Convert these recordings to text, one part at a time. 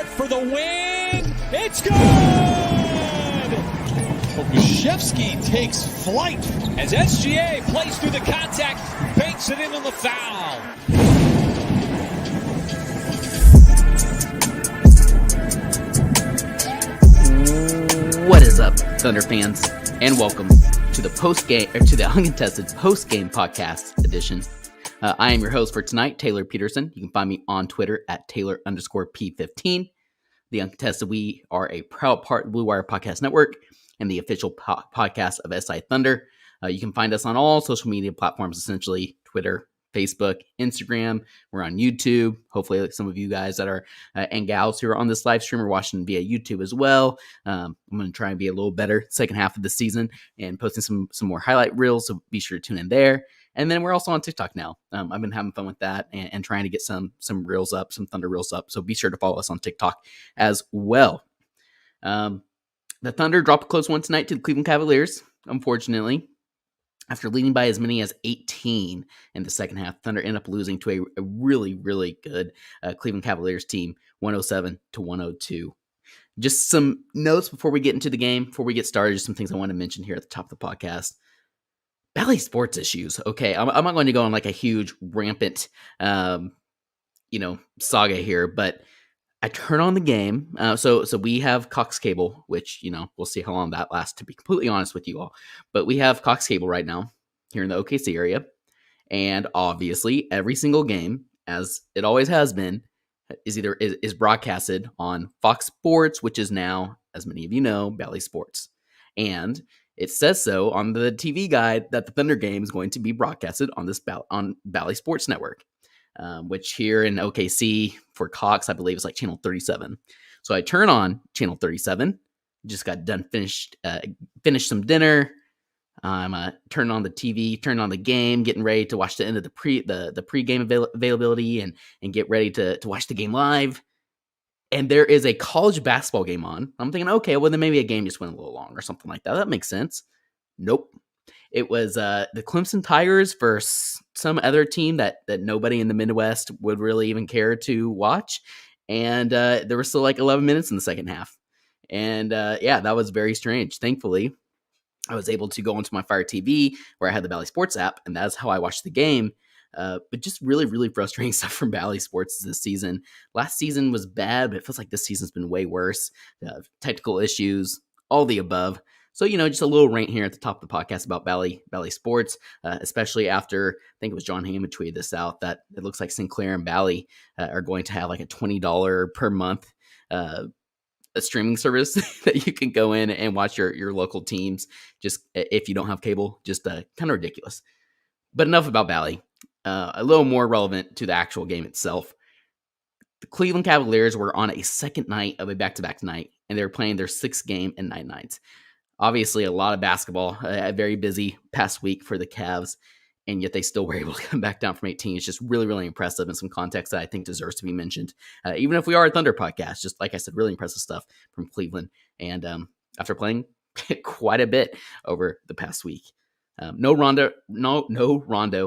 for the win. It's good! Okc takes flight as SGA plays through the contact, banks it in on the foul. What is up, Thunder fans, and welcome to the Uncontested Post-Game Podcast edition. I am your host for tonight, Taylor Peterson. You can find me on Twitter at Taylor_P15. The Uncontested, we are a proud part of the Blue Wire Podcast Network and the official podcast of SI Thunder. You can find us on all social media platforms, essentially Twitter, Facebook, Instagram. We're on YouTube. Hopefully some of you guys that are and gals who are on this live stream are watching via YouTube as well. I'm going to try and be a little better second half of the season and posting some more highlight reels, so be sure to tune in there. And then we're also on TikTok now. I've been having fun with that and trying to get some reels up, some Thunder reels up. So be sure to follow us on TikTok as well. The Thunder dropped a close one tonight to the Cleveland Cavaliers, unfortunately. After leading by as many as 18 in the second half, Thunder ended up losing to a really, really good Cleveland Cavaliers team, 107-102. Just some notes before we get into the game, before we get started, just some things I want to mention here at the top of the podcast. Bally Sports issues. Okay, I'm not going to go on like a huge rampant, saga here, but I turn on the game. So we have Cox cable, which, we'll see how long that lasts, to be completely honest with you all. But we have Cox cable right now here in the OKC area. And obviously every single game, as it always has been, is broadcasted on Fox Sports, which is now, as many of you know, Bally Sports. And it says so on the TV guide that the Thunder game is going to be broadcasted on on Bally Sports Network. Which here in OKC for Cox, I believe is like channel 37. So I turn on channel 37, just got done, finished some dinner. I'm turning on the TV, turning on the game, getting ready to watch the end of the pregame availability and get ready to watch the game live. And there is a college basketball game on. I'm thinking, okay, well then maybe a game just went a little long or something like that. That makes sense. Nope. It was the Clemson Tigers versus some other team that nobody in the Midwest would really even care to watch. And there were still like 11 minutes in the second half. And that was very strange. Thankfully, I was able to go onto my Fire TV where I had the Bally Sports app, and that's how I watched the game. But just really, really frustrating stuff from Bally Sports this season. Last season was bad, but it feels like this season's been way worse. Technical issues, all the above. So, just a little rant here at the top of the podcast about Bally Sports, especially after, I think it was John Hammond tweeted this out, that it looks like Sinclair and Bally are going to have like a $20 per month a streaming service that you can go in and watch your local teams, just if you don't have cable. Just kind of ridiculous. But enough about Bally. A little more relevant to the actual game itself. The Cleveland Cavaliers were on a second night of a back-to-back night, and they were playing their sixth game in 9 nights. Obviously, a lot of basketball, a very busy past week for the Cavs, and yet they still were able to come back down from 18. It's just really, really impressive, and some context that I think deserves to be mentioned. Even if we are a Thunder podcast, just like I said, really impressive stuff from Cleveland. And after playing quite a bit over the past week. No Rondo.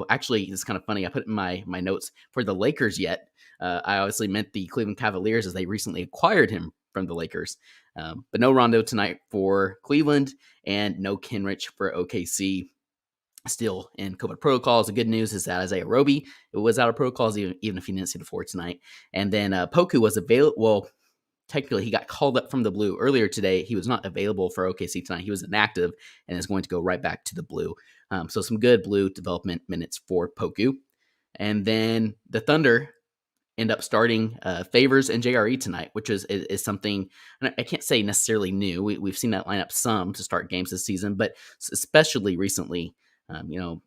Actually, it's kind of funny. I put it in my notes for the Lakers yet. I obviously meant the Cleveland Cavaliers, as they recently acquired him from the Lakers. But no Rondo tonight for Cleveland, and no Kenrich for OKC. Still in COVID protocols. The good news is that Isaiah Roby was out of protocols, even if he didn't see the floor tonight. And then Poku was available. Well, technically, he got called up from the blue earlier today. He was not available for OKC tonight. He was inactive and is going to go right back to the blue. So some good blue development minutes for Poku. And then the Thunder end up starting Favors and JRE tonight, which is something I can't say necessarily new. We've seen that lineup some to start games this season, but especially recently,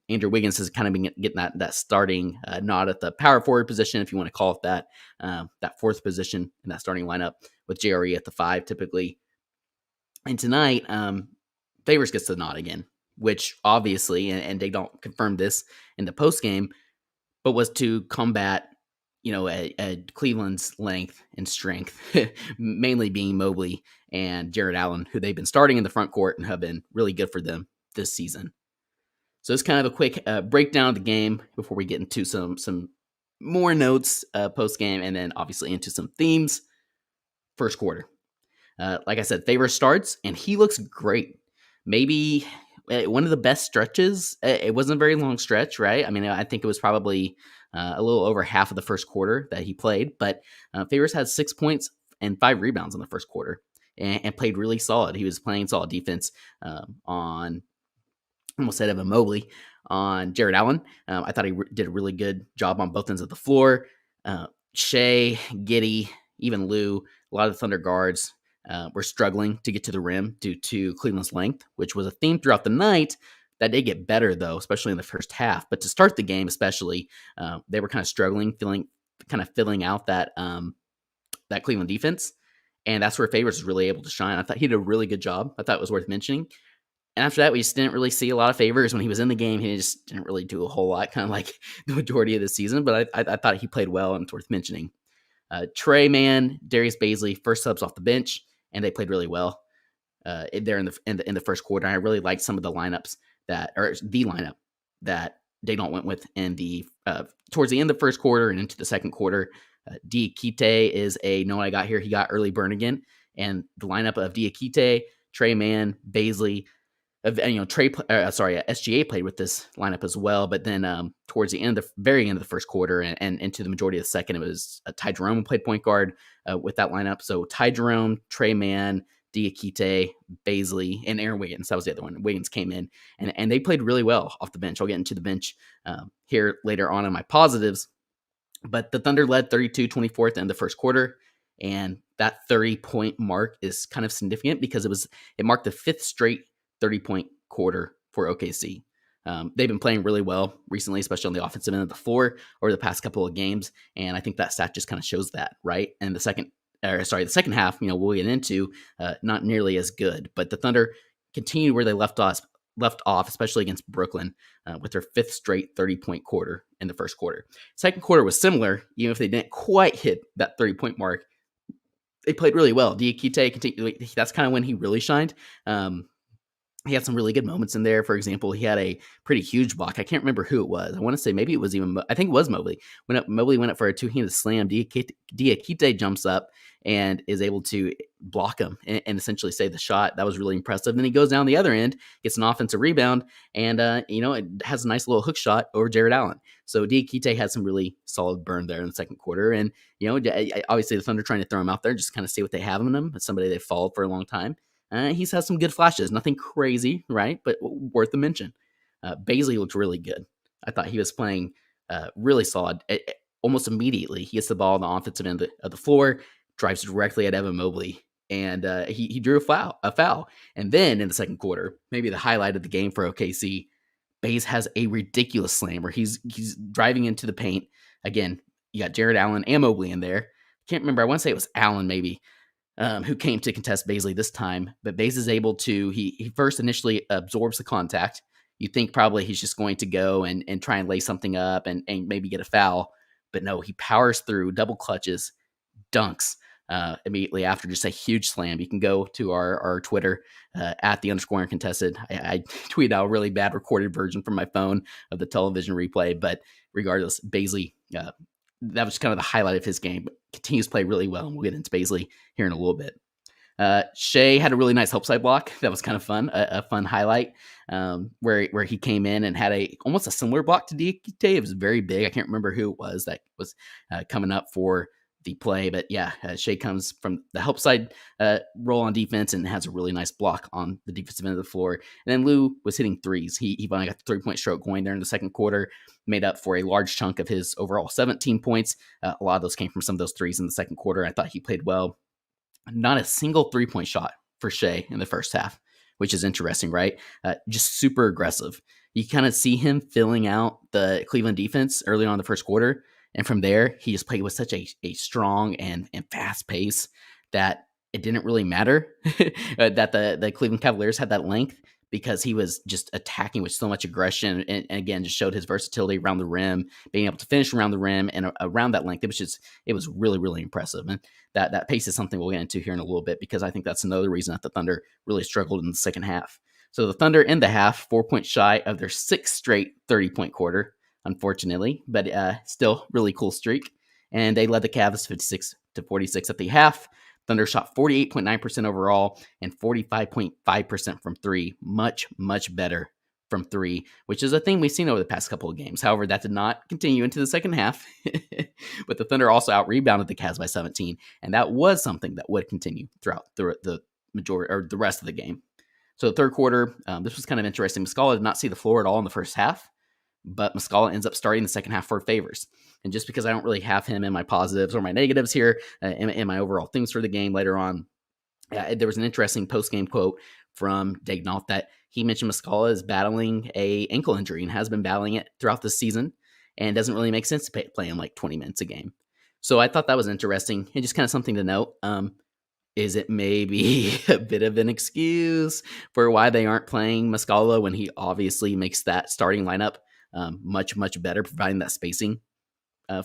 Andrew Wiggins has kind of been getting that starting nod at the power forward position, if you want to call it that, that fourth position in that starting lineup, with JRE at the 5 typically. And tonight, Favors gets the nod again, which obviously, and they don't confirm this in the post game, but was to combat at Cleveland's length and strength, mainly being Mobley and Jared Allen, who they've been starting in the front court and have been really good for them this season. So it's kind of a quick breakdown of the game before we get into some more notes post-game, and then obviously into some themes. first quarter. Like I said, Favors starts, and he looks great. Maybe one of the best stretches. It wasn't a very long stretch, right? I mean, I think it was probably a little over half of the first quarter that he played, but Favors had 6 points and 5 rebounds in the first quarter and played really solid. He was playing solid defense on, almost said Evan Mobley, on Jared Allen. I thought he did a really good job on both ends of the floor. Shea, Giddey, even Lou, a lot of the Thunder guards were struggling to get to the rim due to Cleveland's length, which was a theme throughout the night. That did get better, though, especially in the first half. But to start the game, especially, they were kind of struggling, filling out that Cleveland defense. And that's where Favors was really able to shine. I thought he did a really good job. I thought it was worth mentioning. And after that, we just didn't really see a lot of Favors. When he was in the game, he just didn't really do a whole lot, kind of like the majority of the season. But I thought he played well, and it's worth mentioning. Trey Mann, Darius Baisley, first subs off the bench, and they played really well there in the first quarter. I really liked some of the lineups the lineup that Dayton went with in the towards the end of the first quarter and into the second quarter. Diakite is a know what I got here. He got early burn again, and the lineup of Diakite, Trey Mann, Baisley. SGA played with this lineup as well, but then towards the very end of the first quarter and into the majority of the second, it was Ty Jerome who played point guard with that lineup. So Ty Jerome, Trey Mann, Diakite, Baisley, and Aaron Wiggins. That was the other one. Wiggins came in, and they played really well off the bench. I'll get into the bench here later on in my positives. But the Thunder led 32-24 at the end of the first quarter, and that 30-point mark is kind of significant because it marked the 5th straight 30-point quarter for OKC. They've been playing really well recently, especially on the offensive end of the floor over the past couple of games, and I think that stat just kind of shows that, right? And the second half, we'll get into, not nearly as good, but the Thunder continued where they left off, especially against Brooklyn, with their 5th straight 30-point quarter in the first quarter. Second quarter was similar, even if they didn't quite hit that 30-point mark. They played really well. Diakite, that's kind of when he really shined. He had some really good moments in there. For example, he had a pretty huge block. I can't remember who it was. I want to say maybe it was I think it was Mobley. Mobley went up for a two-handed slam. Diakite jumps up and is able to block him and essentially save the shot. That was really impressive. Then he goes down the other end, gets an offensive rebound, and it has a nice little hook shot over Jared Allen. So Diakite had some really solid burn there in the second quarter. And, obviously the Thunder trying to throw him out there, just kind of see what they have in him. It's somebody they've followed for a long time. He's had some good flashes, nothing crazy, right? But worth the mention. Baisley looked really good. I thought he was playing really solid. Almost immediately, he gets the ball on the offensive end of the floor, drives directly at Evan Mobley, and he drew a foul. And then in the second quarter, maybe the highlight of the game for OKC, Baze has a ridiculous slam where he's driving into the paint. Again, you got Jared Allen and Mobley in there. Can't remember. I want to say it was Allen maybe. Who came to contest Baisley this time, but Baze is able to, he first initially absorbs the contact. You think probably he's just going to go and try and lay something up and maybe get a foul, but no, he powers through, double clutches, dunks immediately after, just a huge slam. You can go to our Twitter at @_uncontested. I tweeted out a really bad recorded version from my phone of the television replay, but regardless, Baisley, that was kind of the highlight of his game, but continues to play really well, and we'll get into Baisley here in a little bit. Shea had a really nice help side block. That was kind of fun, a fun highlight, where he came in and had almost a similar block to Diakite. It was very big. I can't remember who it was that was coming up for the play, but yeah, Shea comes from the help side role on defense and has a really nice block on the defensive end of the floor. And then Lou was hitting threes. He finally got the 3-point stroke going there in the second quarter, made up for a large chunk of his overall 17 points. A lot of those came from some of those threes in the second quarter. I thought he played well. Not a single 3-point shot for Shea in the first half, which is interesting, right? Just super aggressive. You kind of see him filling out the Cleveland defense early on in the first quarter. And from there, he just played with such a strong and fast pace that it didn't really matter that the Cleveland Cavaliers had that length, because he was just attacking with so much aggression and again, just showed his versatility around the rim, being able to finish around the rim and around that length. It was really, really impressive. And that pace is something we'll get into here in a little bit, because I think that's another reason that the Thunder really struggled in the second half. So the Thunder in the half, 4 points shy of their 6th straight 30-point quarter, unfortunately, but still really cool streak. And they led the Cavs 56-46 at the half. Thunder shot 48.9% overall and 45.5% from three. Much, much better from three, which is a thing we've seen over the past couple of games. However, that did not continue into the second half. But the Thunder also out-rebounded the Cavs by 17, and that was something that would continue throughout the majority or the rest of the game. So the third quarter, this was kind of interesting. Muscala did not see the floor at all in the first half, but Muscala ends up starting the second half for favors. And just because I don't really have him in my positives or my negatives here, in my overall things for the game later on, there was an interesting post-game quote from Daignault that he mentioned Muscala is battling a ankle injury and has been battling it throughout the season, and it doesn't really make sense to play him like 20 minutes a game. So I thought that was interesting and just kind of something to note. Is it maybe a bit of an excuse for why they aren't playing Muscala when he obviously makes that starting lineup much, much better, providing that spacing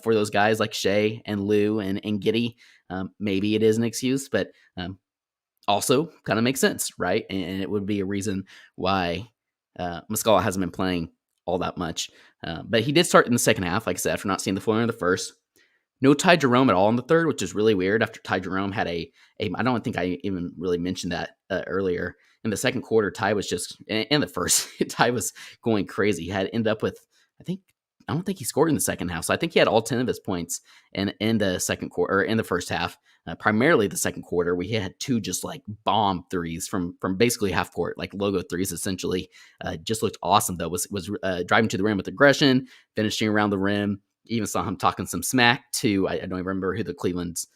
for those guys like Shea and Lou and Giddey? Maybe it is an excuse, but also kind of makes sense, right? And it would be a reason why Muscala hasn't been playing all that much. But he did start in the second half, like I said, after not seeing the floor in the first. No Ty Jerome at all in the third, which is really weird after Ty Jerome had I don't think I even really mentioned that earlier. In the second quarter, Ty was just, in the first, Ty was going crazy. He had ended up with, I don't think he scored in the second half. So I think he had all 10 of his points in the second quarter, or in the first half, primarily the second quarter, where he had two just like bomb threes from basically half court, like logo threes, essentially. Just looked awesome though, was driving to the rim with aggression, finishing around the rim. Even saw him talking some smack to, I don't even remember who the Cleveland's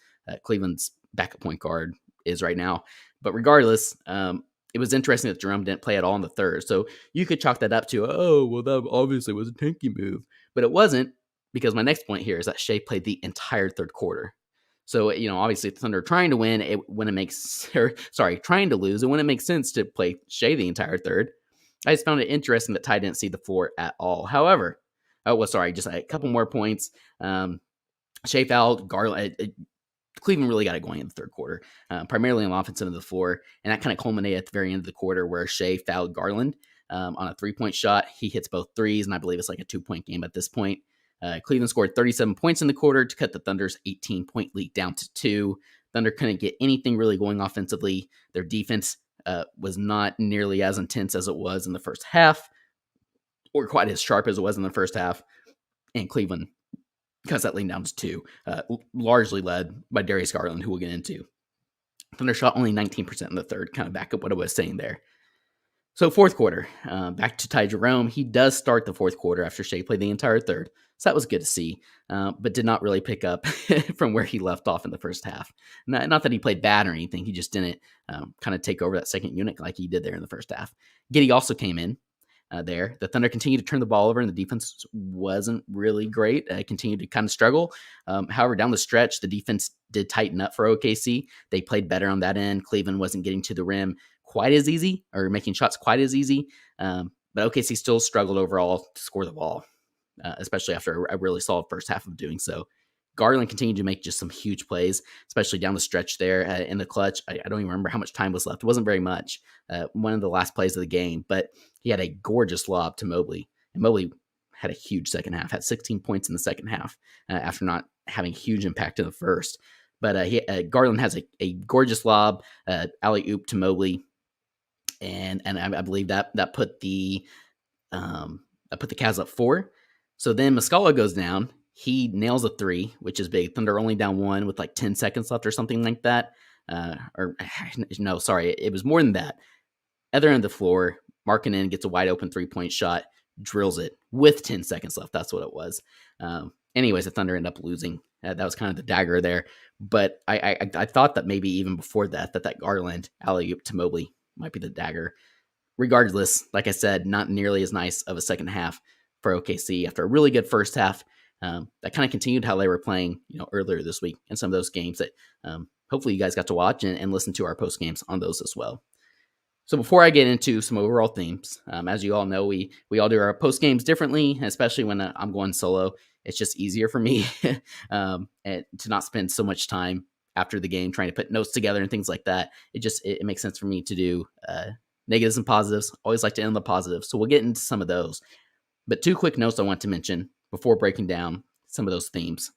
backup point guard is right now. But regardless, it was interesting that Jerome didn't play at all in the third. So you could chalk that up to, oh, well, that obviously was a tanky move. But it wasn't, because my next point here is that Shea played the entire third quarter. So, obviously the Thunder are trying to win, trying to lose, and when it makes sense to play Shea the entire third. I just found it interesting that Ty didn't see the floor at all. However, just a couple more points. Shea fouled Garland. Cleveland really got it going in the third quarter, primarily on the offensive end of the floor. And that kind of culminated at the very end of the quarter where Shea fouled Garland on a three-point shot. He hits both threes, and I believe it's like a 2-point game at this point. Cleveland scored 37 points in the quarter to cut the Thunder's 18-point lead down to 2. Thunder couldn't get anything really going offensively. Their defense was not nearly as intense as it was in the first half, or quite as sharp as it was in the first half. And Cleveland cuts that lead down to 2, largely led by Darius Garland, who we'll get into. Thunder shot only 19% in the third, kind of back up what I was saying there. So fourth quarter, back to Ty Jerome. He does start the fourth quarter after Shea played the entire third. So that was good to see, but did not really pick up from where he left off in the first half. Not that he played bad or anything. He just didn't kind of take over that second unit like he did there in the first half. Giddey also came in there. The Thunder continued to turn the ball over, and the defense wasn't really great. Continued to kind of struggle. However, down the stretch, the defense did tighten up for OKC. They played better on that end. Cleveland wasn't getting to the rim quite as easy, or making shots quite as easy. But OKC still struggled overall to score the ball, especially after a really solid first half of doing so. Garland continued to make just some huge plays, especially down the stretch there in the clutch. I don't even remember how much time was left. It wasn't very much. One of the last plays of the game, but he had a gorgeous lob to Mobley. And Mobley had a huge second half, had 16 points in the second half after not having huge impact in the first. But Garland has a gorgeous lob, alley-oop to Mobley. And I believe that put the Cavs up 4. So then Muscala goes down. He nails a 3, which is big. Thunder only down 1 with like 10 seconds left or something like that. It was more than that. Other end of the floor, Markkanen gets a wide open 3-point shot, drills it with 10 seconds left. That's what it was. Anyways, the Thunder end up losing. That was kind of the dagger there. But I thought that maybe even before that Garland alley-oop to Mobley might be the dagger. Regardless, like I said, not nearly as nice of a second half for OKC after a really good first half. That kind of continued how they were playing, earlier this week in some of those games that hopefully you guys got to watch and listen to our post games on those as well. So before I get into some overall themes, as you all know, we all do our post games differently, especially when I'm going solo. It's just easier for me and to not spend so much time after the game trying to put notes together and things like that. It makes sense for me to do negatives and positives. Always like to end the positives. So we'll get into some of those. But 2 quick notes I want to mention before breaking down some of those themes.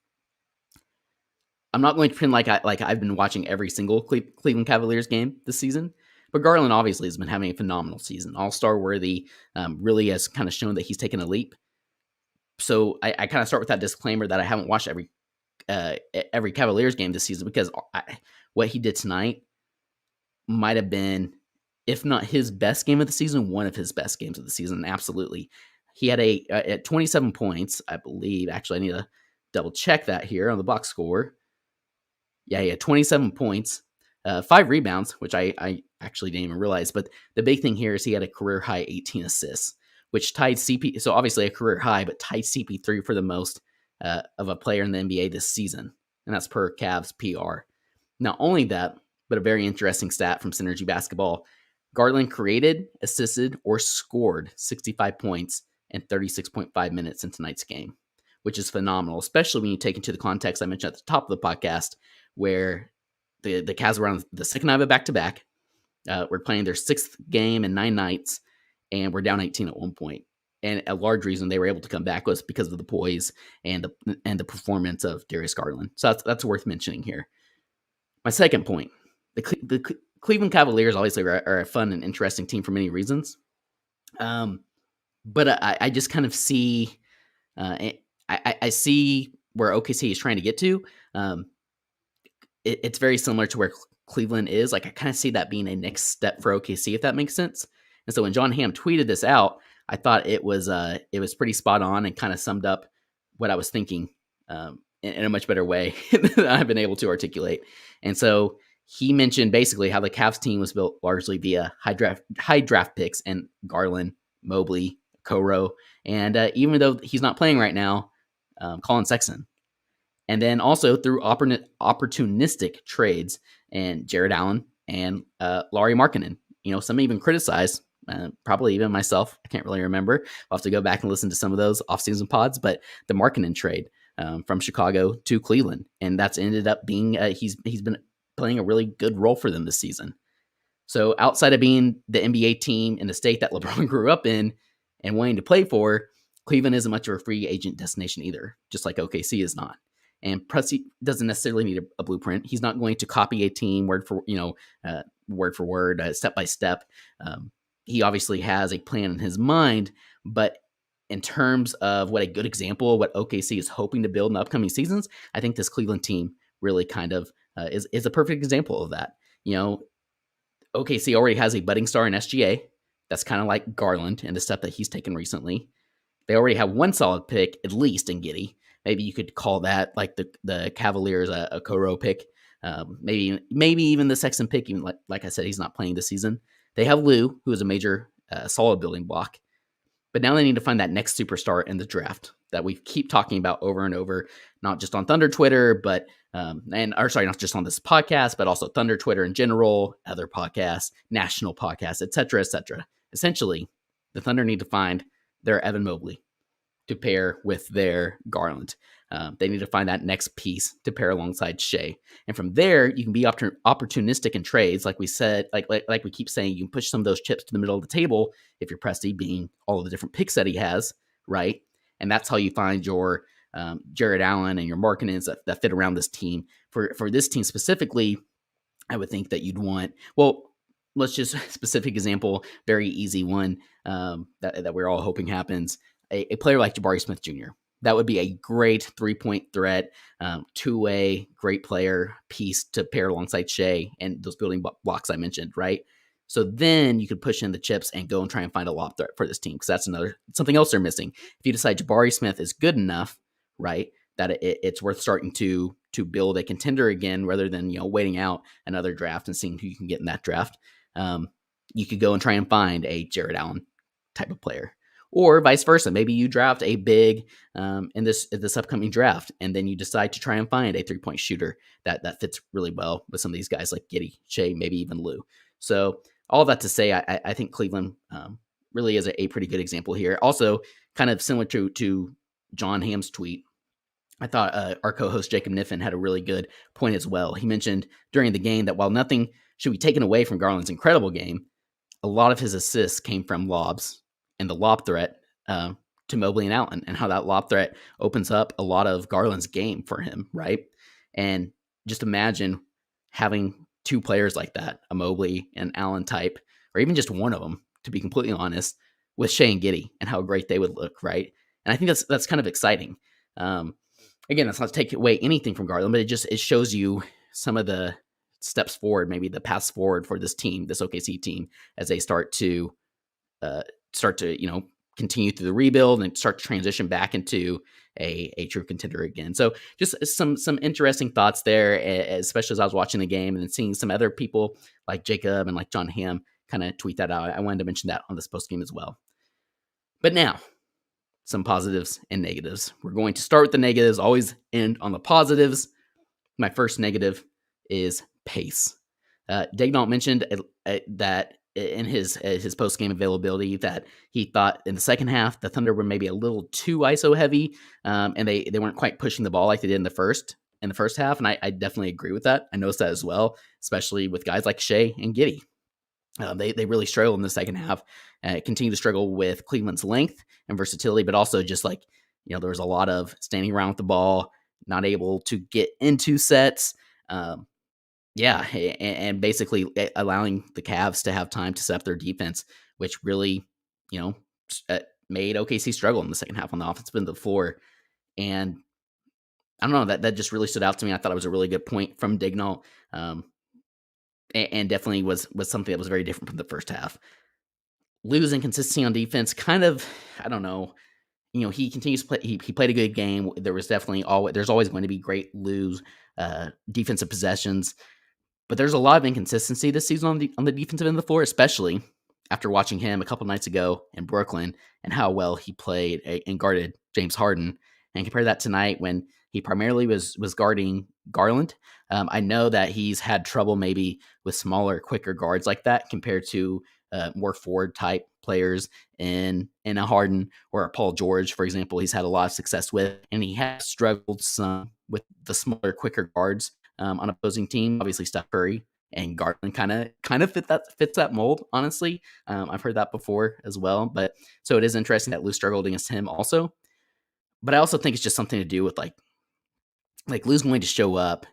I'm not going to pretend like I've been watching every single Cleveland Cavaliers game this season, but Garland obviously has been having a phenomenal season, all-star worthy. Really has kind of shown that he's taken a leap. So I kind of start with that disclaimer that I haven't watched every Cavaliers game this season, because what he did tonight might have been, if not his best game of the season, one of his best games of the season. Absolutely. He had at 27 points, I believe. Actually, I need to double check that here on the box score. Yeah, he had 27 points, 5 rebounds, which I actually didn't even realize. But the big thing here is he had a career high 18 assists, which tied CP. So obviously a career high, but tied CP3 for the most of a player in the NBA this season. And that's per Cavs PR. Not only that, but a very interesting stat from Synergy Basketball. Garland created, assisted, or scored 65 points in 36.5 minutes in tonight's game, which is phenomenal, especially when you take into the context I mentioned at the top of the podcast, where the Cavs were on the second night of a back-to-back. We're playing their 6th game in 9 nights, and we're down 18 at one point. And a large reason they were able to come back was because of the poise and the performance of Darius Garland. So that's worth mentioning here. My second point, the Cleveland Cavaliers obviously are a fun and interesting team for many reasons. But I just kind of see, I see where OKC is trying to get to. It's very similar to where Cleveland is. Like, I kind of see that being a next step for OKC, if that makes sense. And so when John Hamm tweeted this out, I thought it was pretty spot on and kind of summed up what I was thinking in a much better way than I've been able to articulate. And so he mentioned basically how the Cavs team was built largely via high draft picks and Garland, Mobley, Okoro, and even though he's not playing right now, Colin Sexton. And then also through opportunistic trades and Jared Allen and Lauri Markkanen. You know, some even criticized, probably even myself. I can't really remember. I'll have to go back and listen to some of those offseason pods. But the Markkanen trade from Chicago to Cleveland, and that's ended up being he's been playing a really good role for them this season. So outside of being the NBA team in the state that LeBron grew up in and wanting to play for, Cleveland isn't much of a free agent destination either, just like OKC is not. And Presti doesn't necessarily need a blueprint. He's not going to copy a team word for word, step by step. He obviously has a plan in his mind, but in terms of what a good example of what OKC is hoping to build in the upcoming seasons, I think this Cleveland team really kind of is a perfect example of that. You know, OKC already has a budding star in SGA. That's kind of like Garland and the step that he's taken recently. They already have one solid pick, at least in Giddey. Maybe you could call that like the Cavaliers a Okoro pick. Maybe even the Sexton pick, even like I said, he's not playing this season. They have Lou, who is a major solid building block. But now they need to find that next superstar in the draft that we keep talking about over and over, not just on Thunder Twitter, but not just on this podcast, but also Thunder Twitter in general, other podcasts, national podcasts, et cetera, et cetera. Essentially, the Thunder need to find their Evan Mobley to pair with their Garland. They need to find that next piece to pair alongside Shea. And from there, you can be opportunistic in trades. Like we said, like we keep saying, you can push some of those chips to the middle of the table if you're Presti, being all of the different picks that he has, right? And that's how you find your Jared Allen and your Markkanens that fit around this team. For this team specifically, I would think that you'd want, let's just specific example, very easy one that we're all hoping happens. A player like Jabari Smith Jr. That would be a great 3-point threat, two-way, great player piece to pair alongside Shea and those building blocks I mentioned, right? So then you could push in the chips and go and try and find a lob threat for this team, because that's something else they're missing. If you decide Jabari Smith is good enough, right, that it's worth starting to build a contender again, rather than waiting out another draft and seeing who you can get in that draft. You could go and try and find a Jared Allen type of player. Or vice versa. Maybe you draft a big in this upcoming draft, and then you decide to try and find a 3-point shooter that fits really well with some of these guys like Giddey, Shea, maybe even Lou. So all that to say, I think Cleveland really is a pretty good example here. Also, kind of similar to John Hamm's tweet, I thought our co-host Jacob Niffen had a really good point as well. He mentioned during the game that while nothing should be taken away from Garland's incredible game, a lot of his assists came from lobs and the lob threat to Mobley and Allen, and how that lob threat opens up a lot of Garland's game for him, right? And just imagine having two players like that, a Mobley and Allen type, or even just one of them, to be completely honest, with Shea and Giddey and how great they would look, right? And I think that's kind of exciting. Again, that's not to take away anything from Garland, but it shows you some of the steps forward, maybe the paths forward for this team, this OKC team, as they start to continue through the rebuild and start to transition back into a true contender again. So just some interesting thoughts there, especially as I was watching the game and then seeing some other people like Jacob and like John Hamm kind of tweet that out. I wanted to mention that on this post game as well. But now, some positives and negatives. We're going to start with the negatives, always end on the positives. My first negative is pace. Daignault mentioned that in his post-game availability that he thought in the second half the Thunder were maybe a little too ISO heavy, and they weren't quite pushing the ball like they did in the first half, and I definitely agree with that. I noticed that as well, especially with guys like Shea and Giddey. They really struggled in the second half, continue to struggle with Cleveland's length and versatility, but also just like, there was a lot of standing around with the ball, not able to get into sets. And basically allowing the Cavs to have time to set up their defense, which really, made OKC struggle in the second half on the offensive end of the floor. And I don't know, that just really stood out to me. I thought it was a really good point from Daignault, and definitely was something that was very different from the first half. Lou's inconsistency on defense, kind of, I don't know. He continues to play. He played a good game. There's always going to be great Lou's defensive possessions. But there's a lot of inconsistency this season on the defensive end of the floor, especially after watching him a couple nights ago in Brooklyn and how well he played and guarded James Harden. And compare that tonight when he primarily was guarding Garland. I know that he's had trouble maybe with smaller, quicker guards like that compared to more forward type players in a Harden or a Paul George, for example. He's had a lot of success with, and he has struggled some with the smaller, quicker guards on opposing team. Obviously, Steph Curry and Garland kind of fits that mold. Honestly, I've heard that before as well. But so it is interesting that Lou struggled against him also. But I also think it's just something to do with like Lou's going to show up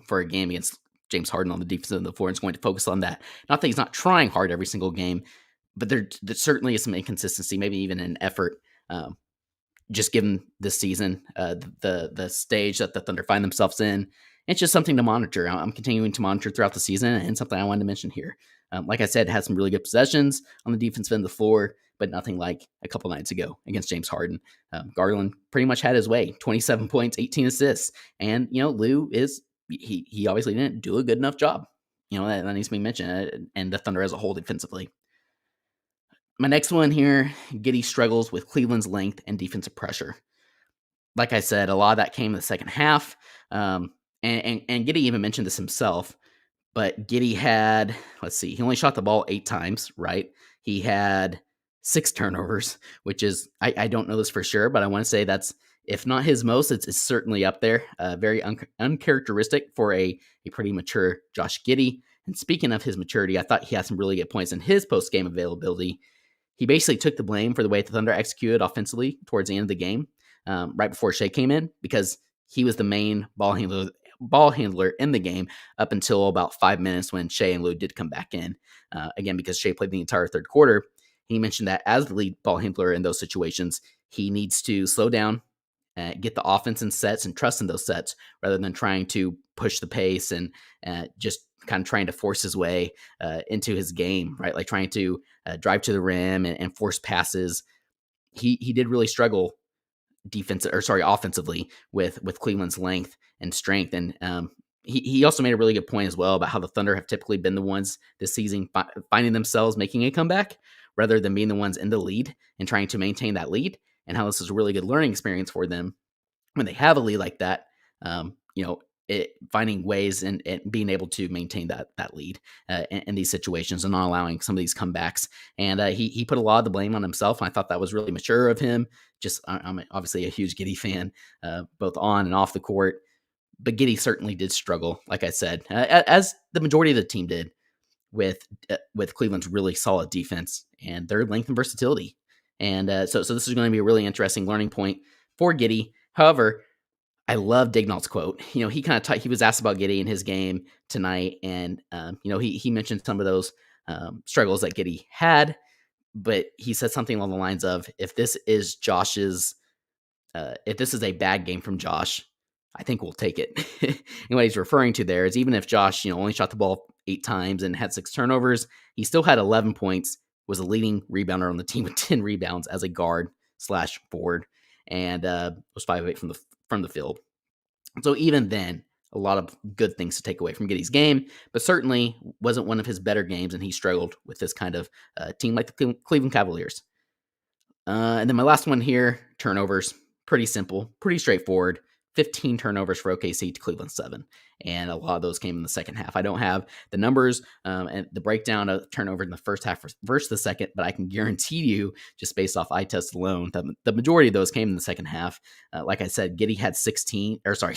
for a game against James Harden on the defensive end of the floor and is going to focus on that. Not that he's not trying hard every single game, but there certainly is some inconsistency, maybe even an effort. Just given this season, the stage that the Thunder find themselves in. It's just something to monitor. I'm continuing to monitor throughout the season, and something I wanted to mention here. Like I said, had some really good possessions on the defensive end of the floor, but nothing like a couple nights ago against James Harden. Garland pretty much had his way, 27 points, 18 assists. And, Lou he obviously didn't do a good enough job. That needs to be mentioned, and the Thunder as a whole defensively. My next one here, Giddey struggles with Cleveland's length and defensive pressure. Like I said, a lot of that came in the second half. And Giddey even mentioned this himself, but Giddey had, he only shot the ball 8 times, right? He had 6 turnovers, which is, I don't know this for sure, but I want to say that's, if not his most, it's certainly up there. Very uncharacteristic for a pretty mature Josh Giddey. And speaking of his maturity, I thought he had some really good points in his post-game availability. He basically took the blame for the way the Thunder executed offensively towards the end of the game, right before Shea came in, because he was the main ball handler in the game up until about 5 minutes when Shea and Lou did come back in. Again, because Shea played the entire third quarter. He mentioned that as the lead ball handler in those situations, he needs to slow down, get the offense in sets and trust in those sets rather than trying to push the pace and just kind of trying to force his way into his game, right? Like trying to drive to the rim and force passes. He did really struggle offensively with Cleveland's length and strength. And he also made a really good point as well about how the Thunder have typically been the ones this season finding themselves making a comeback rather than being the ones in the lead and trying to maintain that lead, and how this is a really good learning experience for them when they have a lead like that. Finding ways and being able to maintain that lead in these situations and not allowing some of these comebacks. And he put a lot of the blame on himself. And I thought that was really mature of him. I'm obviously a huge Giddey fan, both on and off the court. But Giddey certainly did struggle, like I said, as the majority of the team did with Cleveland's really solid defense and their length and versatility. And so this is going to be a really interesting learning point for Giddey. However, I love Dignall's quote. He kind of he was asked about Giddey in his game tonight, and he mentioned some of those struggles that Giddey had, but he said something along the lines of, if this is a bad game from Josh, I think we'll take it. And what he's referring to there is, even if Josh, only shot the ball 8 times and had 6 turnovers, he still had 11 points, was a leading rebounder on the team with 10 rebounds as a guard/forward, and was 5 of 8 from the field. So even then, a lot of good things to take away from Giddey's game, but certainly wasn't one of his better games, and he struggled with this kind of team like the Cleveland Cavaliers. And then my last one here, turnovers. Pretty simple, pretty straightforward. 15 turnovers for OKC to Cleveland 7. And a lot of those came in the second half. I don't have the numbers and the breakdown of turnover in the first half versus the second, but I can guarantee you, just based off eye test alone, that the majority of those came in the second half. Like I said, Giddey had 16, or sorry,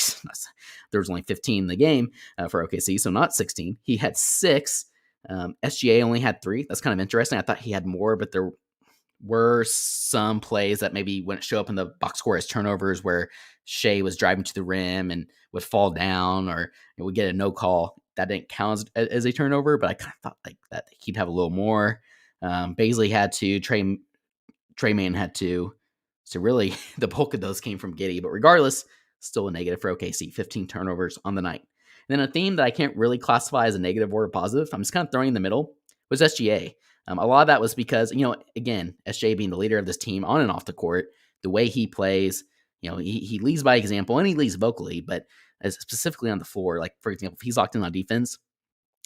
there was only 15 in the game for OKC, so not 16. He had 6. SGA only had 3. That's kind of interesting. I thought he had more, but there were some plays that maybe wouldn't show up in the box score as turnovers, where Shea was driving to the rim and would fall down, or would get a no call. That didn't count as a turnover, but I kind of thought like that he'd have a little more. Baisley had 2, Trey Mann had 2. So really, the bulk of those came from Giddey. But regardless, still a negative for OKC. 15 turnovers on the night. And then a theme that I can't really classify as a negative or a positive, I'm just kind of throwing in the middle, was SGA. A lot of that was because, again, SGA being the leader of this team on and off the court, the way he plays, he leads by example, and he leads vocally, but as specifically on the floor, like, for example, if he's locked in on defense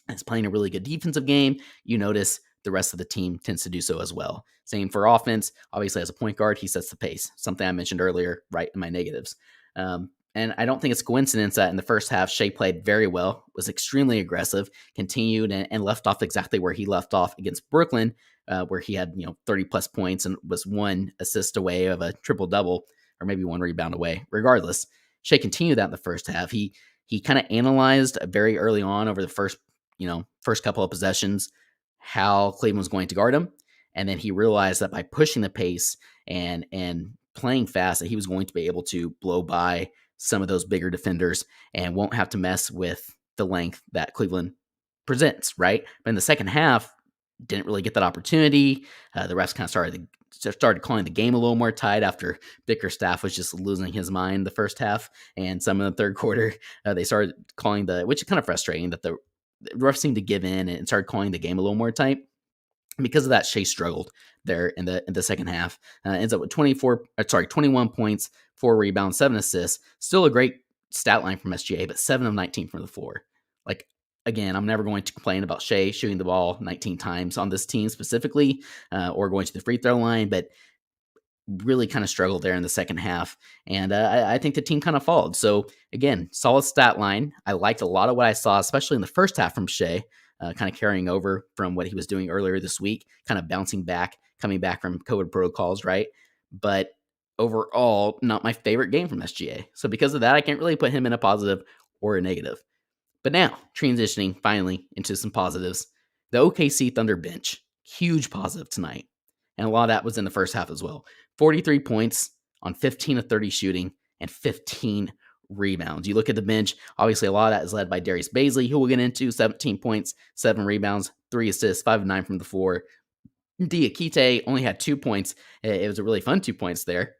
and is playing a really good defensive game, you notice the rest of the team tends to do so as well. Same for offense. Obviously, as a point guard, he sets the pace, something I mentioned earlier, right in my negatives. And I don't think it's coincidence that in the first half, Shea played very well, was extremely aggressive, continued and left off exactly where he left off against Brooklyn, where he had 30-plus points and was 1 assist away of a triple-double, or maybe 1 rebound away. Regardless, Shea continued that in the first half. He kind of analyzed very early on over the first couple of possessions how Cleveland was going to guard him, and then he realized that by pushing the pace and playing fast, that he was going to be able to blow by some of those bigger defenders and won't have to mess with the length that Cleveland presents, right? But in the second half, didn't really get that opportunity. The refs kind of started calling the game a little more tight after Bickerstaff was just losing his mind the first half, and some in the third quarter, they started calling which is kind of frustrating that the refs seemed to give in and started calling the game a little more tight. And because of that, Shea struggled there in the second half. Ends up with 21 points, 4 rebounds, 7 assists. Still a great stat line from SGA, but 7 of 19 from the floor. Like, again, I'm never going to complain about Shea shooting the ball 19 times on this team specifically, or going to the free throw line, but really kind of struggled there in the second half. And I think the team kind of followed. So again, solid stat line. I liked a lot of what I saw, especially in the first half from Shea. Kind of carrying over from what he was doing earlier this week, kind of bouncing back, coming back from COVID protocols, right? But overall, not my favorite game from SGA. So because of that, I can't really put him in a positive or a negative. But now, transitioning finally into some positives. The OKC Thunder Bench, huge positive tonight. And a lot of that was in the first half as well. 43 points on 15 of 30 shooting and 15 rebounds. You look at the bench, obviously a lot of that is led by Darius Baisley, who we'll get into. 17 points, 7 rebounds, 3 assists, 5 of 9 from the floor. Okc only had 2 points. It was a really fun 2 points there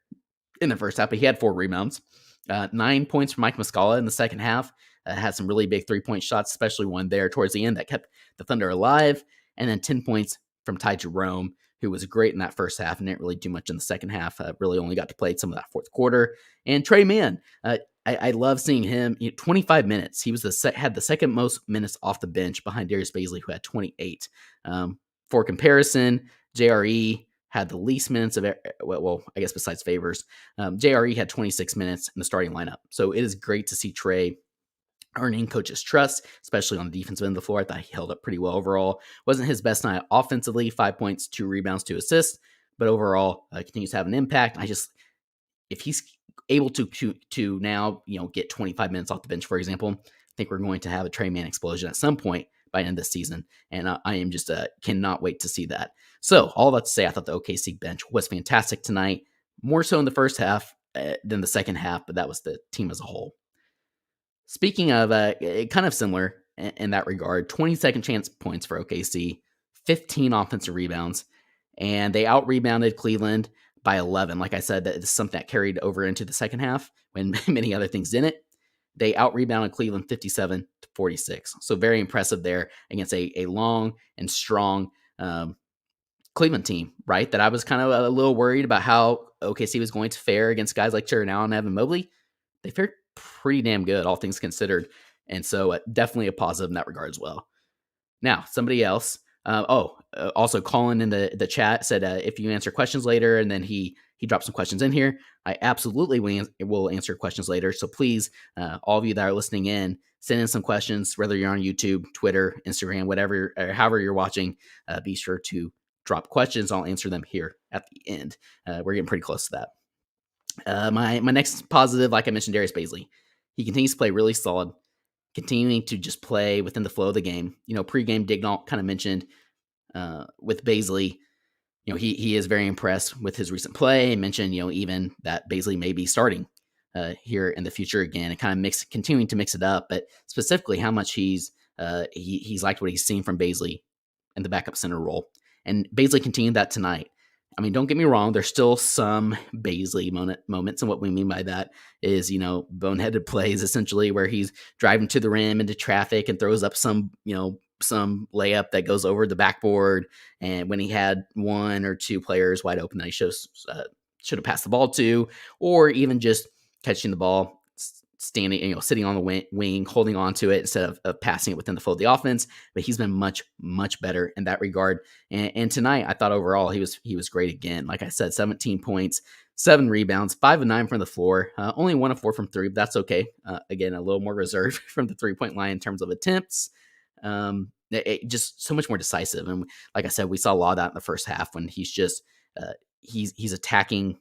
in the first half, but he had 4 rebounds. 9 points from Mike Muscala in the second half. Had some really big 3-point shots, especially one there towards the end that kept the Thunder alive. And then 10 points from Ty Jerome, who was great in that first half and didn't really do much in the second half. Really only got to play some of that fourth quarter. And Trey Mann, I love seeing him. 25 minutes. He was had the second most minutes off the bench behind Darius Baisley, who had 28. For comparison, JRE had the least minutes of, well, I guess besides Favors. JRE had 26 minutes in the starting lineup. So it is great to see Trey earning coach's trust, especially on the defensive end of the floor. I thought he held up pretty well overall. Wasn't his best night offensively, 5 points, 2 rebounds, 2 assists, but overall continues to have an impact. If he's able to now, get 25 minutes off the bench, for example, I think we're going to have a Trey Mann explosion at some point by the end of this season. And I am just cannot wait to see that. So all that to say, I thought the OKC bench was fantastic tonight, more so in the first half. than the second half, but that was the team as a whole. Speaking of kind of similar in that regard, 20 second chance points for OKC, 15 offensive rebounds, and they out-rebounded Cleveland by 11. Like I said, that is something that carried over into the second half when many other things didn't. They out-rebounded Cleveland 57-46. So very impressive there against a long and strong Cleveland team, right? That I was kind of a little worried about how OKC was going to fare against guys like Jared Allen and Evan Mobley. They fared pretty damn good, all things considered. And so definitely a positive in that regard as well. Now, somebody else. Also Colin in the chat said if you answer questions later, and then he dropped some questions in here. I absolutely will answer questions later. So please, all of you that are listening in, send in some questions, whether you're on YouTube, Twitter, Instagram, whatever, or however you're watching. Be sure to drop questions. I'll answer them here at the end. We're getting pretty close to that. My next positive, like I mentioned, Darius Bazley. He continues to play really solid, continuing to just play within the flow of the game. Pre-game Dignault kind of mentioned with Bazley, he is very impressed with his recent play. And mentioned, even that Bazley may be starting here in the future again, and kind of continuing to mix it up. But specifically, how much he's liked what he's seen from Bazley in the backup center role, and Bazley continued that tonight. I mean, don't get me wrong. There's still some Bazley moments, and what we mean by that is, boneheaded plays, essentially, where he's driving to the rim into traffic and throws up some layup that goes over the backboard. And when he had one or two players wide open that he should have passed the ball to, or even just catching the ball, standing, sitting on the wing, holding on to it instead of passing it within the flow of the offense. But he's been much, much better in that regard. And tonight, I thought overall he was great again. Like I said, 17 points, 7 rebounds, 5 of 9 from the floor, only 1 of 4 from 3, but that's okay. Again, a little more reserved from the 3-point line in terms of attempts. Just so much more decisive. And like I said, we saw a lot of that in the first half when he's just he's attacking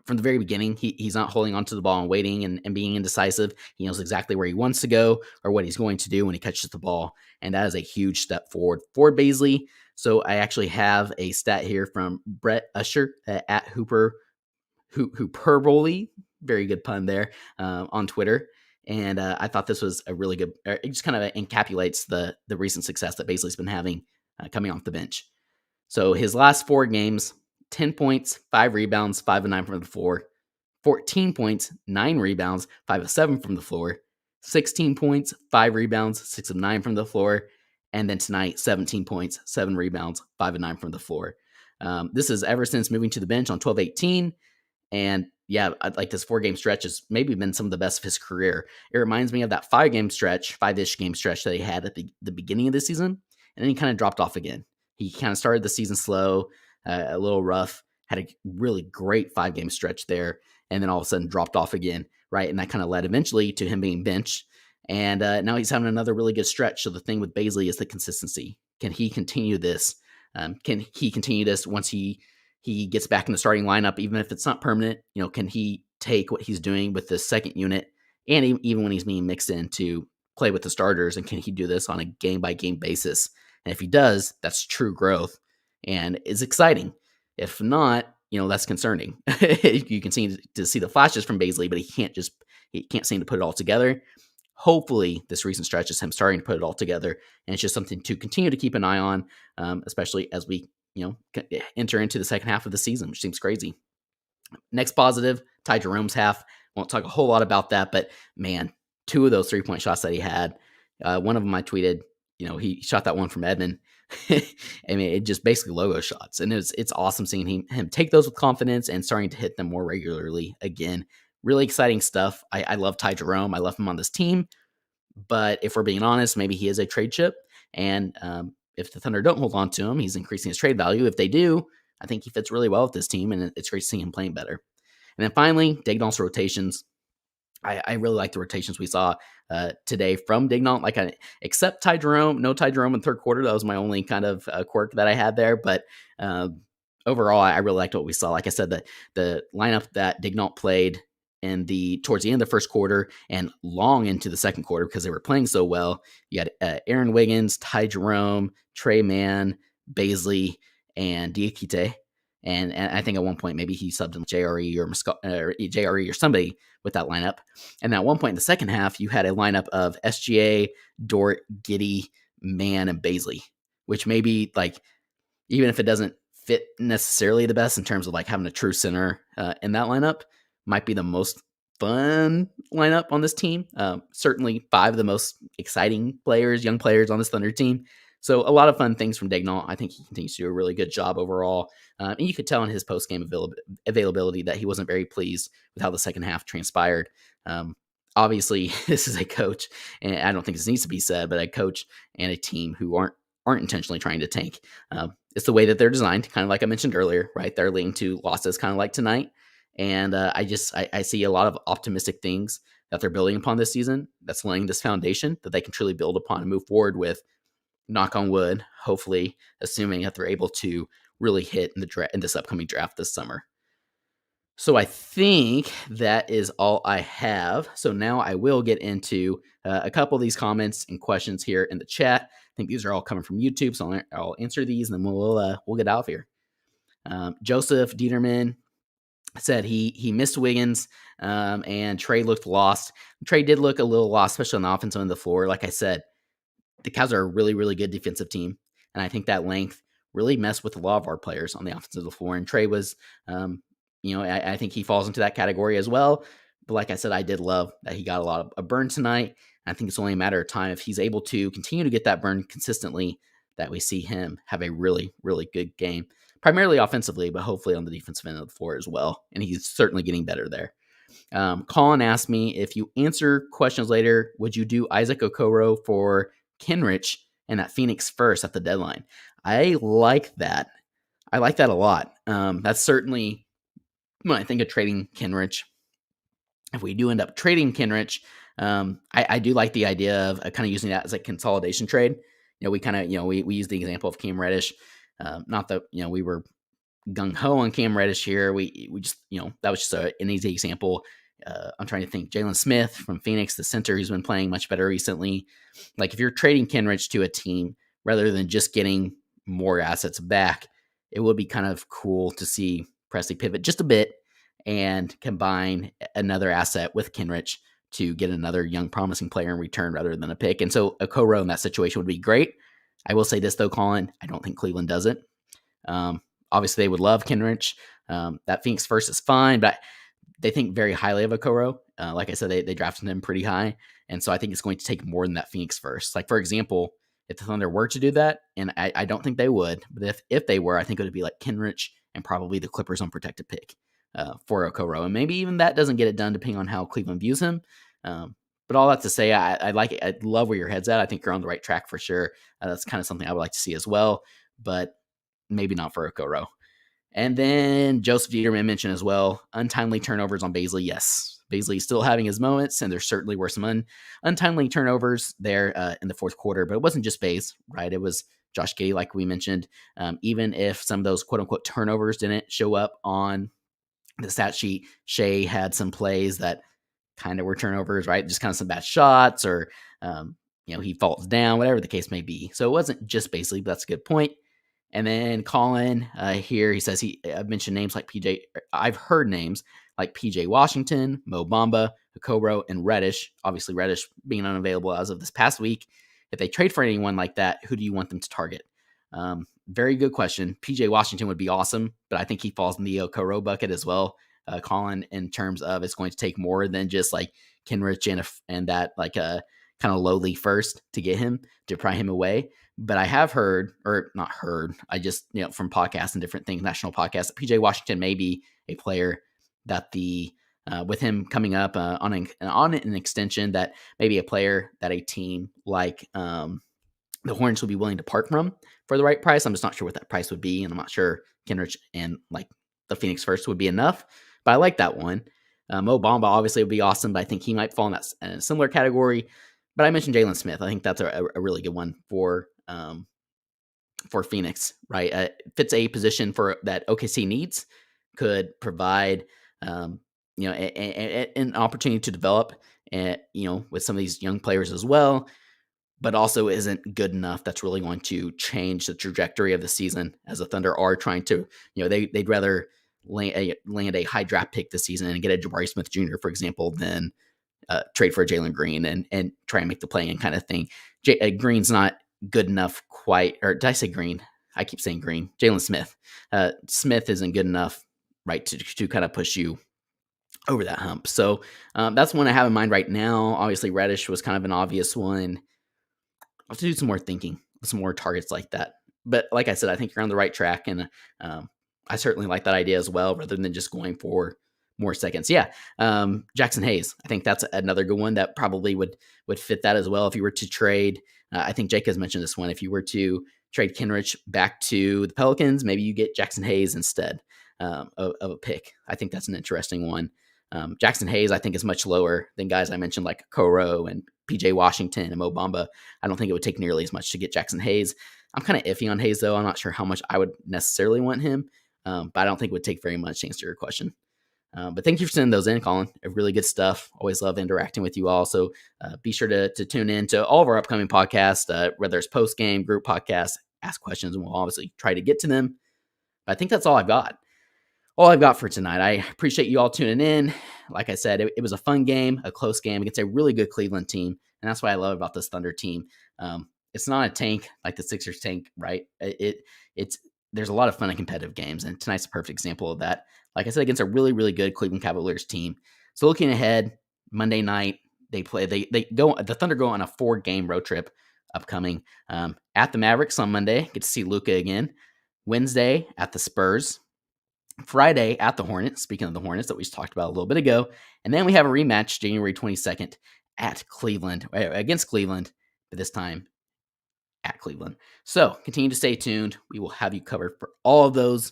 from the very beginning. He's not holding onto the ball and waiting and being indecisive. He knows exactly where he wants to go or what he's going to do when he catches the ball. And that is a huge step forward for Bazley. So I actually have a stat here from Brett Usher at Hooperbole. Very good pun there on Twitter. And I thought this was a really good, it just kind of encapsulates the recent success that Bazley's been having coming off the bench. So his last 4 games, 10 points, 5 rebounds, 5 of 9 from the floor, 14 points, 9 rebounds, 5 of 7 from the floor, 16 points, 5 rebounds, 6 of 9 from the floor, and then tonight, 17 points, 7 rebounds, 5 of 9 from the floor. This is ever since moving to the bench on 12-18, and yeah, like this 4-game stretch has maybe been some of the best of his career. It reminds me of that 5-ish game stretch that he had at the beginning of the season, and then he kind of dropped off again. He kind of started the season slow, a little rough, had a really great 5-game stretch there, and then all of a sudden dropped off again, right? And that kind of led eventually to him being benched. And now he's having another really good stretch. So the thing with Bazley is the consistency. Can he continue this? Can he continue this once he gets back in the starting lineup, even if it's not permanent? Can he take what he's doing with the second unit, and even when he's being mixed in, to play with the starters? And can he do this on a game-by-game basis? And if he does, that's true growth and is exciting. If not, that's concerning. You can seem to see the flashes from Bazley, but he can't seem to put it all together. Hopefully, this recent stretch is him starting to put it all together, and it's just something to continue to keep an eye on, especially as we enter into the second half of the season, which seems crazy. Next positive, Ty Jerome's half. Won't talk a whole lot about that, but man, 2 of those 3-point shots that he had. One of them I tweeted. He shot that one from Edmond. I mean, it just basically logo shots, and it's awesome seeing him take those with confidence and starting to hit them more regularly again. Really exciting stuff. I love Ty Jerome. I love him on this team, but if we're being honest, maybe he is a trade chip, and if the Thunder don't hold on to him, he's increasing his trade value. If they do, I think he fits really well with this team, and it's great to see him playing better. And then finally, Dignault's rotations. I really like the rotations we saw today from Dignault. Except Ty Jerome, no Ty Jerome in third quarter. That was my only kind of quirk that I had there. But overall, I really liked what we saw. Like I said, the lineup that Dignault played towards the end of the first quarter and long into the second quarter, because they were playing so well. You had Aaron Wiggins, Ty Jerome, Trey Mann, Bazley, and Diakite. And I think at one point maybe he subbed in JRE or JRE or somebody with that lineup. And then at one point in the second half, you had a lineup of SGA, Dort, Giddy, Mann, and Baisley, which maybe like even if it doesn't fit necessarily the best in terms of like having a true center in that lineup, might be the most fun lineup on this team. Certainly 5 of the most exciting players, young players on this Thunder team. So a lot of fun things from Daigneault. I think he continues to do a really good job overall. And you could tell in his post-game availability that he wasn't very pleased with how the second half transpired. Obviously, this is a coach, and I don't think this needs to be said, but a coach and a team who aren't intentionally trying to tank. It's the way that they're designed, kind of like I mentioned earlier, right? They're leading to losses kind of like tonight. And I see a lot of optimistic things that they're building upon this season that's laying this foundation that they can truly build upon and move forward with, knock on wood, hopefully, assuming that they're able to really hit in this upcoming draft this summer. So I think that is all I have. So now I will get into a couple of these comments and questions here in the chat. I think these are all coming from YouTube, so I'll answer these and then we'll get out of here. Joseph Dieterman said he missed Wiggins and Trey looked lost. Trey did look a little lost, especially on the offensive end of the floor. Like I said, the Cavs are a really, really good defensive team. And I think that length really messed with a lot of our players on the offensive of the floor. And Trey was, I think he falls into that category as well. But like I said, I did love that he got a lot of burn tonight. I think it's only a matter of time if he's able to continue to get that burn consistently that we see him have a really, really good game, primarily offensively, but hopefully on the defensive end of the floor as well. And he's certainly getting better there. Colin asked me, if you answer questions later, would you do Isaac Okoro for Kenrich and that Phoenix first at the deadline? I like that. I like that a lot. That's certainly when I think of trading Kenrich. If we do end up trading Kenrich, I do like the idea of kind of using that as a consolidation trade. We kind of, we use the example of Cam Reddish. Not that, we were gung-ho on Cam Reddish here. We just, that was just an easy example. I'm trying to think. Jalen Smith from Phoenix, the center who's been playing much better recently. Like if you're trading Kenrich to a team rather than just getting more assets back, it would be kind of cool to see Presley pivot just a bit and combine another asset with Kenrich to get another young promising player in return rather than a pick. And so a Okoro in that situation would be great. I will say this though, Colin, I don't think Cleveland does it. Obviously they would love Kenrich. That Phoenix first is fine, but they think very highly of Okoro. Like I said, they drafted him pretty high. And so I think it's going to take more than that Phoenix first. Like, for example, if the Thunder were to do that, and I don't think they would, but if they were, I think it would be like Kenrich and probably the Clippers unprotected pick for Okoro. And maybe even that doesn't get it done depending on how Cleveland views him. But all that to say, I like it. I love where your head's at. I think you're on the right track for sure. That's kind of something I would like to see as well, but maybe not for Okoro. And then Joseph Dieterman mentioned as well, untimely turnovers on Baisley. Yes, Baisley still having his moments, and there certainly were some untimely turnovers there in the fourth quarter. But it wasn't just Bays, right? It was Josh Giddey, like we mentioned. Even if some of those quote-unquote turnovers didn't show up on the stat sheet, Shea had some plays that kind of were turnovers, right? Just kind of some bad shots or, he falls down, whatever the case may be. So it wasn't just Baisley, but that's a good point. And then Colin here, he says I've mentioned names like I've heard names like PJ Washington, Mo Bamba, Okoro, and Reddish. Obviously, Reddish being unavailable as of this past week. If they trade for anyone like that, who do you want them to target? Very good question. PJ Washington would be awesome, but I think he falls in the Okoro bucket as well, Colin, in terms of it's going to take more than just like Kenrich and that like a kind of lowly first to get him, to pry him away. But I have heard, or not heard, I just, from podcasts and different things, national podcasts, that PJ Washington may be a player that with him coming up on an extension, that maybe a player that a team like the Hornets would be willing to part from for the right price. I'm just not sure what that price would be, and I'm not sure Kenrich and like the Phoenix first would be enough, but I like that one. Mo Bamba obviously would be awesome, but I think he might fall in that in a similar category. But I mentioned Jalen Smith. I think that's a really good one for Phoenix, right? Fits a position for that OKC needs, could provide, an opportunity to develop, with some of these young players as well. but also isn't good enough that's really going to change the trajectory of the season, as the Thunder are trying to, they'd rather land a high draft pick this season and get a Jabari Smith Jr., for example, than trade for Jalen Green and try and make the play in kind of thing. Green's not good enough quite, or did I say Green? I keep saying Green. Jalen Smith. Smith isn't good enough, right, to kind of push you over that hump. So that's one I have in mind right now. Obviously, Reddish was kind of an obvious one. I'll have to do some more thinking, some more targets like that. But like I said, I think you're on the right track, and I certainly like that idea as well, rather than just going for more seconds. Yeah, Jackson Hayes. I think that's another good one that probably would fit that as well. If you were to trade, I think Jake has mentioned this one. If you were to trade Kenrich back to the Pelicans, maybe you get Jackson Hayes instead of a pick. I think that's an interesting one. Jackson Hayes, I think, is much lower than guys I mentioned like Koro and PJ Washington and Mo Bamba. I don't think it would take nearly as much to get Jackson Hayes. I'm kind of iffy on Hayes, though. I'm not sure how much I would necessarily want him, but I don't think it would take very much to answer your question. But thank you for sending those in, Colin. Really good stuff. Always love interacting with you all. So be sure to tune in to all of our upcoming podcasts, whether it's post-game, group podcasts, ask questions, and we'll obviously try to get to them. But I think that's all I've got. All I've got for tonight. I appreciate you all tuning in. Like I said, it was a fun game, a close game against a really good Cleveland team. And that's what I love about this Thunder team. It's not a tank like the Sixers tank, right? There's a lot of fun and competitive games, and tonight's a perfect example of that. Like I said, against a really, really good Cleveland Cavaliers team. So looking ahead, Monday night, the Thunder go on a 4-game road trip upcoming. At the Mavericks on Monday, get to see Luka again. Wednesday at the Spurs. Friday at the Hornets, speaking of the Hornets that we just talked about a little bit ago. And then we have a rematch January 22nd at Cleveland, against Cleveland, but this time at Cleveland. So continue to stay tuned. We will have you covered for all of those.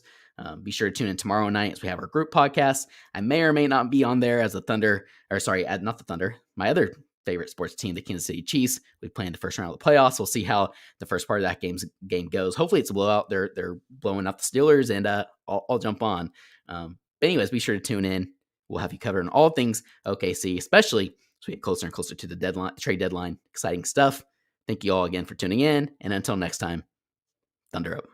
Be sure to tune in tomorrow night as we have our group podcast. I may or may not be on there as not the Thunder, my other favorite sports team, the Kansas City Chiefs. We play in the first round of the playoffs. We'll see how the first part of that game goes. Hopefully it's a blowout. They're blowing up the Steelers, and I'll jump on. But anyways, be sure to tune in. We'll have you covered on all things OKC, especially as we get closer and closer to the trade deadline. Exciting stuff. Thank you all again for tuning in, and until next time, Thunder up.